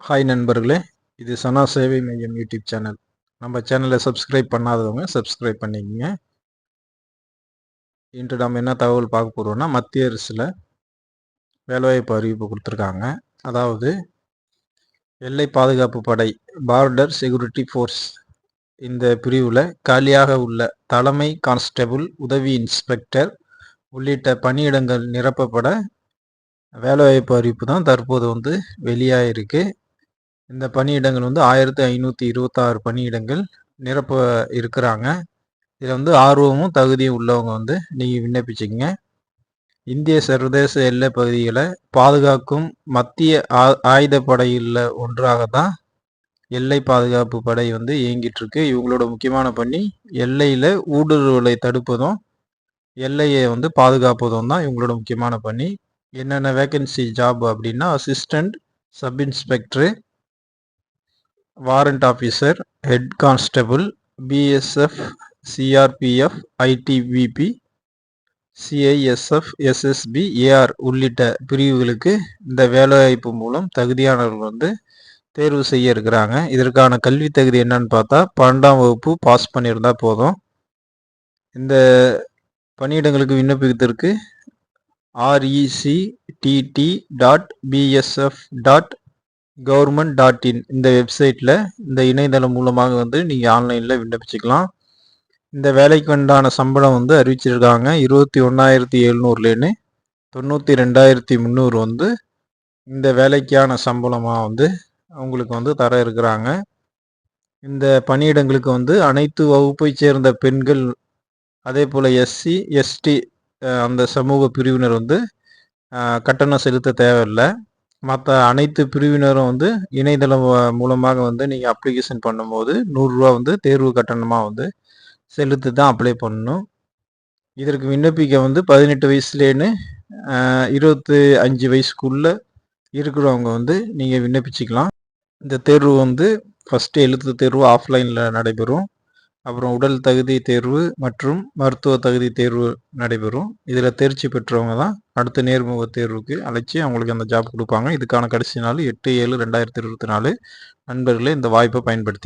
Hi நண்பர்களே, இது சனா சேவை மையம் யூடியூப் சேனல். நம்ம சேனலை சப்ஸ்கிரைப் பண்ணாதவங்க சப்ஸ்கிரைப் பண்ணிக்கங்க. இன்று நம்ம என்ன தகவல் பார்க்க போகிறோம்னா, மத்திய அரசில் வேலைவாய்ப்பு அறிவிப்பு கொடுத்துருக்காங்க. அதாவது எல்லை பாதுகாப்பு படை பார்டர் செக்யூரிட்டி ஃபோர்ஸ் இந்த பிரிவில் காலியாக உள்ள தலைமை கான்ஸ்டபிள், உதவி இன்ஸ்பெக்டர் உள்ளிட்ட பணியிடங்கள் நிரப்பப்பட வேலைவாய்ப்பு அறிவிப்பு தான் தற்போது வெளியாகிருக்கு. இந்த பணியிடங்கள் 1526 பணியிடங்கள் நிரப்ப இருக்கிறாங்க. இதில் ஆர்வமும் தகுதியும் உள்ளவங்க நீங்கள் விண்ணப்பிச்சுக்கங்க. இந்திய சர்வதேச எல்லை பகுதிகளை பாதுகாக்கும் மத்திய ஆயுதப்படையில் ஒன்றாக தான் எல்லை பாதுகாப்பு படை இயங்கிட்டு இருக்கு. இவங்களோட முக்கியமான பணி எல்லையில் ஊடுருவலை தடுப்பதும் எல்லையை பாதுகாப்பதும் தான் இவங்களோட முக்கியமான பணி. என்னென்ன வேகன்சி ஜாப் அப்படின்னா, assistant sub inspector, warrant officer, head constable, BSF, CRPF, ITBP, CISF, SSB, AR உள்ளிட்ட பிரிவுகளுக்கு இந்த வேலைவாய்ப்பு மூலம் தகுதியானவர்கள் தேர்வு செய்ய இருக்கிறாங்க. இதற்கான கல்வி தகுதி என்னன்னு பார்த்தா 12ஆம் வகுப்பு பாஸ் பண்ணியிருந்தா போதும். இந்த பணியிடங்களுக்கு விண்ணப்பிப்பதற்கு rect.bsf.government.in இந்த வெப்சைட்டில் இந்த இணையதளம் மூலமாக நீங்கள் ஆன்லைனில் விண்ணப்பிச்சுக்கலாம். இந்த வேலைக்கு உண்டான சம்பளம் அறிவிச்சிருக்காங்க. 21,700லேருந்து 92,300 இந்த வேலைக்கான சம்பளமாக அவங்களுக்கு தர இருக்கிறாங்க. இந்த பணியிடங்களுக்கு அனைத்து வகுப்பை சேர்ந்த பெண்கள், அதே போல் எஸ்சி எஸ்டி அந்த சமூக பிரிவினர் கட்டணம் செலுத்த தேவையில்லை. மற்ற அனைத்து பிரிவினரும் இணையதளம் மூலமாக நீங்கள் அப்ளிகேஷன் பண்ணும்போது 100 ரூபா தேர்வு கட்டணமாக செலுத்தி தான் அப்ளை பண்ணணும். இதற்கு விண்ணப்பிக்க 18 வயசுலேன்னு 25 வயசுக்குள்ளே இருக்கிறவங்க நீங்கள் விண்ணப்பிச்சுக்கலாம். இந்த தேர்வு ஃபஸ்ட்டு எழுத்து தேர்வு ஆஃப்லைனில் நடைபெறும். அப்புறம் உடல் தகுதி தேர்வு மற்றும் மருத்துவ தகுதி தேர்வு நடைபெறும். இதில் தேர்ச்சி பெற்றவங்க தான் அடுத்த நேர்முக தேர்வுக்கு அழைச்சி அவங்களுக்கு அந்த ஜாப் கொடுப்பாங்க. இதுக்கான கடைசி நாள் 8/7/2024. நண்பர்களே, இந்த வாய்ப்பை பயன்படுத்தி